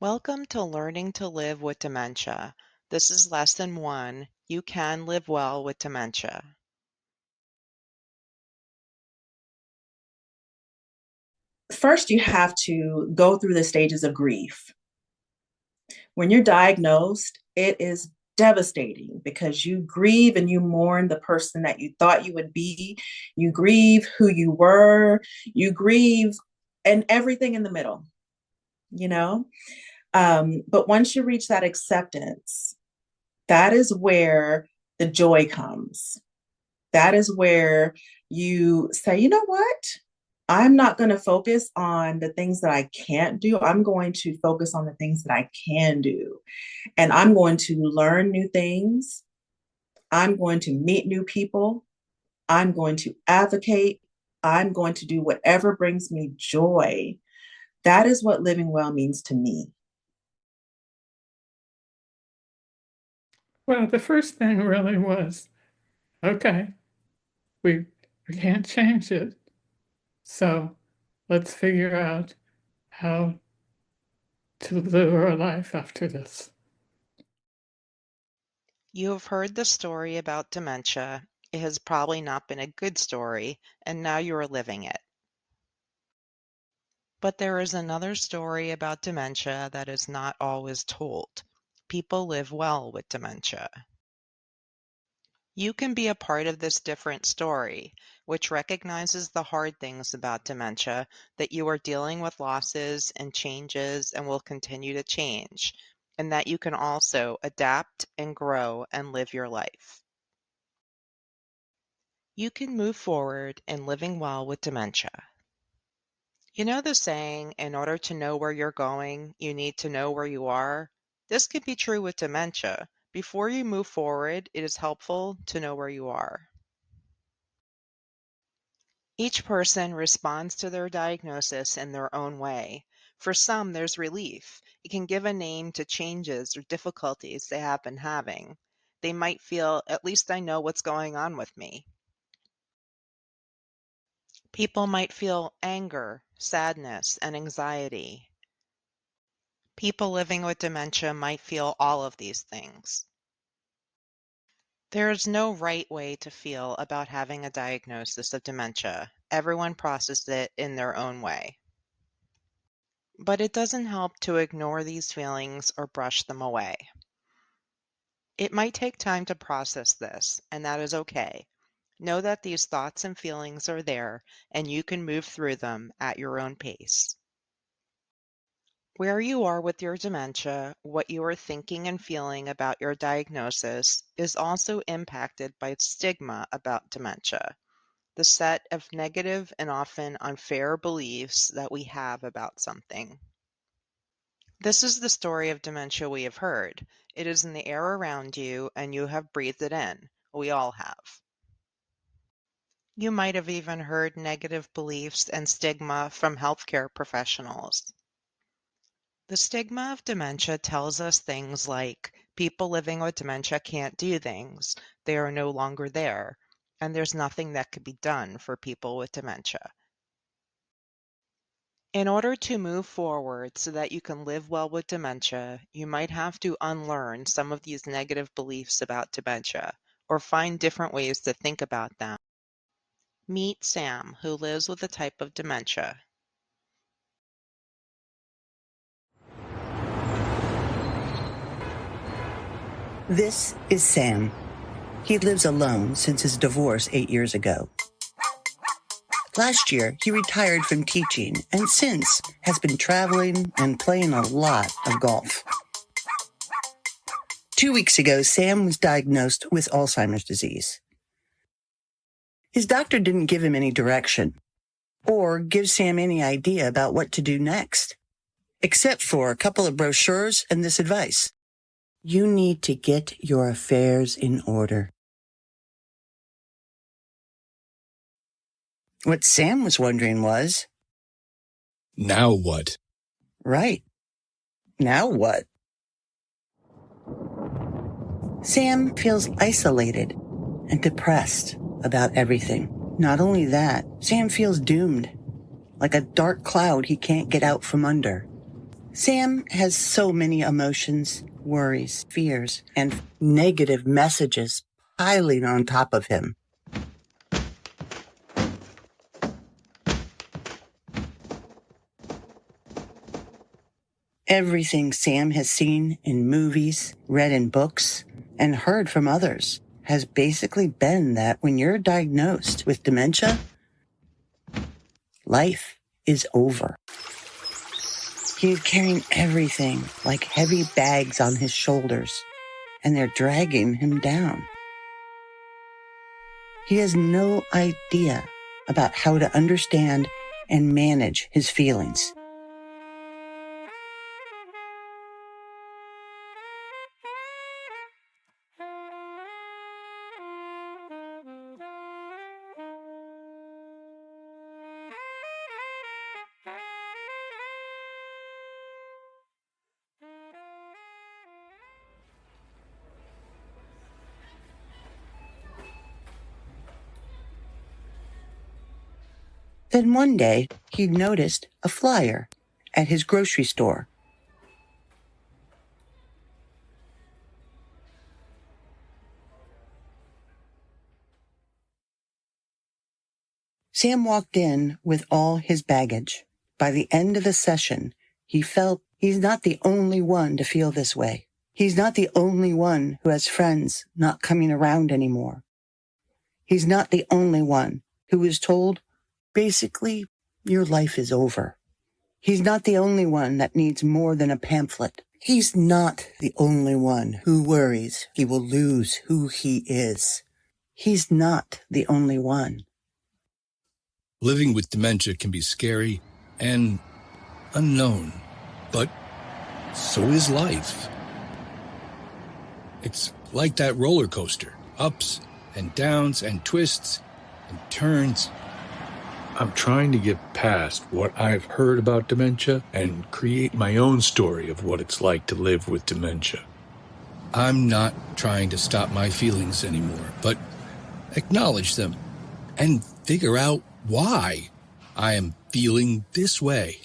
Welcome to Learning to Live with Dementia. This is Lesson 1. You can live well with dementia. First, you have to go through the stages of grief. When you're diagnosed, it is devastating because you grieve and you mourn the person that you thought you would be. You grieve who you were. You grieve and everything in the middle, you know? But once you reach that acceptance, that is where the joy comes. That is where you say, you know what? I'm not going to focus on the things that I can't do. I'm going to focus on the things that I can do. And I'm going to learn new things. I'm going to meet new people. I'm going to advocate. I'm going to do whatever brings me joy. That is what living well means to me. Well, the first thing really was, okay, we, we can't change it. So let's figure out how to live our life after this. You have heard the story about dementia. It has probably not been a good story, and now you are living it. But there is another story about dementia that is not always told. People live well with dementia. You can be a part of this different story, which recognizes the hard things about dementia, that you are dealing with losses and changes and will continue to change, and that you can also adapt and grow and live your life. You can move forward in living well with dementia. You know the saying, in order to know where you're going, you need to know where you are? This can be true with dementia. Before you move forward, it is helpful to know where you are. Each person responds to their diagnosis in their own way. For some, there's relief. It can give a name to changes or difficulties they have been having. They might feel, at least I know what's going on with me. People might feel anger, sadness, and anxiety. People living with dementia might feel all of these things. There is no right way to feel about having a diagnosis of dementia. Everyone processes it in their own way. But it doesn't help to ignore these feelings or brush them away. It might take time to process this, and that is okay. Know that these thoughts and feelings are there, and you can move through them at your own pace. Where you are with your dementia, what you are thinking and feeling about your diagnosis, is also impacted by stigma about dementia, the set of negative and often unfair beliefs that we have about something. This is the story of dementia we have heard. It is in the air around you, and you have breathed it in. We all have. You might have even heard negative beliefs and stigma from healthcare professionals. The stigma of dementia tells us things like people living with dementia can't do things, they are no longer there, and there's nothing that could be done for people with dementia. In order to move forward so that you can live well with dementia, you might have to unlearn some of these negative beliefs about dementia, or find different ways to think about them. Meet Sam, who lives with a type of dementia. This is Sam. He lives alone since his divorce 8 years ago. Last year, he retired from teaching and since has been traveling and playing a lot of golf. 2 weeks ago, Sam was diagnosed with Alzheimer's disease. His doctor didn't give him any direction or give Sam any idea about what to do next, except for a couple of brochures and this advice. You need to get your affairs in order. What Sam was wondering was, now what? Right. Now what? Sam feels isolated and depressed about everything. Not only that, Sam feels doomed, like a dark cloud he can't get out from under. Sam has so many emotions, worries, fears, and negative messages piling on top of him. Everything Sam has seen in movies, read in books, and heard from others has basically been that when you're diagnosed with dementia, life is over. He's carrying everything like heavy bags on his shoulders, and they're dragging him down. He has no idea about how to understand and manage his feelings. Then one day, he noticed a flyer at his grocery store. Sam walked in with all his baggage. By the end of the session, he felt he's not the only one to feel this way. He's not the only one who has friends not coming around anymore. He's not the only one who is told, basically, your life is over. He's not the only one that needs more than a pamphlet. He's not the only one who worries he will lose who he is. He's not the only one. Living with dementia can be scary and unknown, but so is life. It's like that roller coaster, ups and downs and twists and turns. I'm trying to get past what I've heard about dementia and create my own story of what it's like to live with dementia. I'm not trying to stop my feelings anymore, but acknowledge them and figure out why I am feeling this way.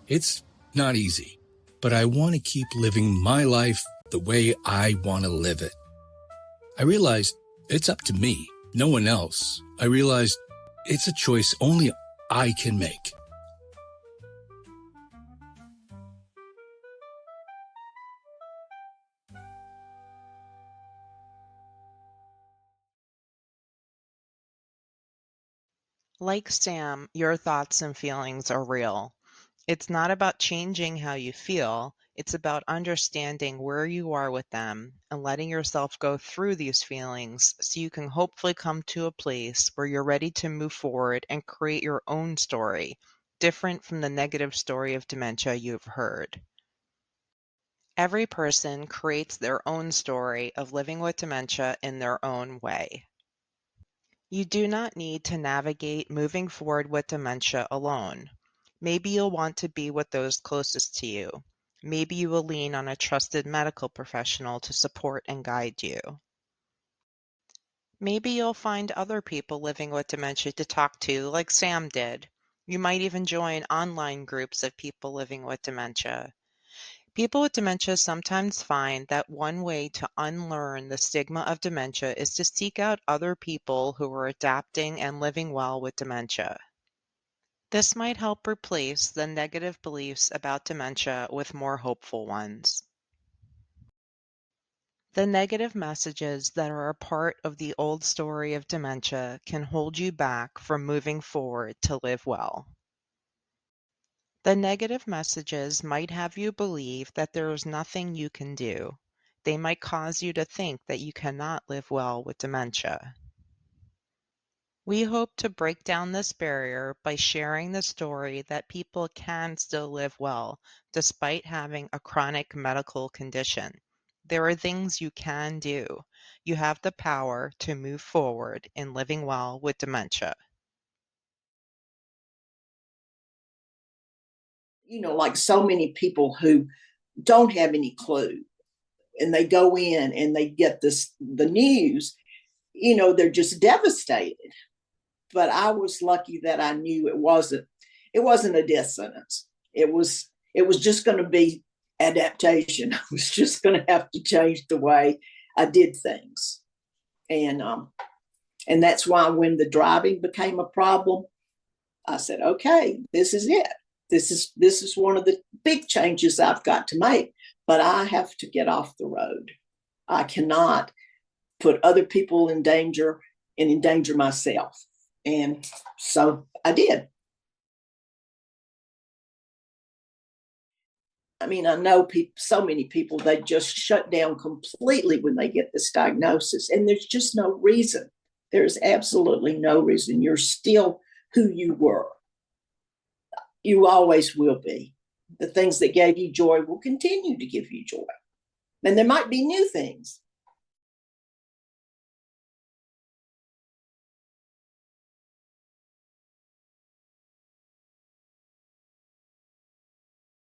It's not easy, but I want to keep living my life the way I want to live it. I realized it's up to me, no one else. I realized it's a choice only I can make. Like Sam, your thoughts and feelings are real. It's not about changing how you feel, it's about understanding where you are with them and letting yourself go through these feelings so you can hopefully come to a place where you're ready to move forward and create your own story, different from the negative story of dementia you've heard. Every person creates their own story of living with dementia in their own way. You do not need to navigate moving forward with dementia alone. Maybe you'll want to be with those closest to you. Maybe you will lean on a trusted medical professional to support and guide you. Maybe you'll find other people living with dementia to talk to, like Sam did. You might even join online groups of people living with dementia. People with dementia sometimes find that one way to unlearn the stigma of dementia is to seek out other people who are adapting and living well with dementia. This might help replace the negative beliefs about dementia with more hopeful ones. The negative messages that are a part of the old story of dementia can hold you back from moving forward to live well. The negative messages might have you believe that there is nothing you can do. They might cause you to think that you cannot live well with dementia. We hope to break down this barrier by sharing the story that people can still live well despite having a chronic medical condition. There are things you can do. You have the power to move forward in living well with dementia. Like so many people who don't have any clue and they go in and they get the news, they're just devastated. But I was lucky that I knew it wasn't a death sentence. It was It was just going to be adaptation. I was just going to have to change the way I did things. And that's why when the driving became a problem, I said, okay, this is it. This is one of the big changes I've got to make, but I have to get off the road. I cannot put other people in danger and endanger myself. And so I did. I mean, I know so many people, they just shut down completely when they get this diagnosis. And there's just no reason. There's absolutely no reason. You're still who you were. You always will be. The things that gave you joy will continue to give you joy. And there might be new things,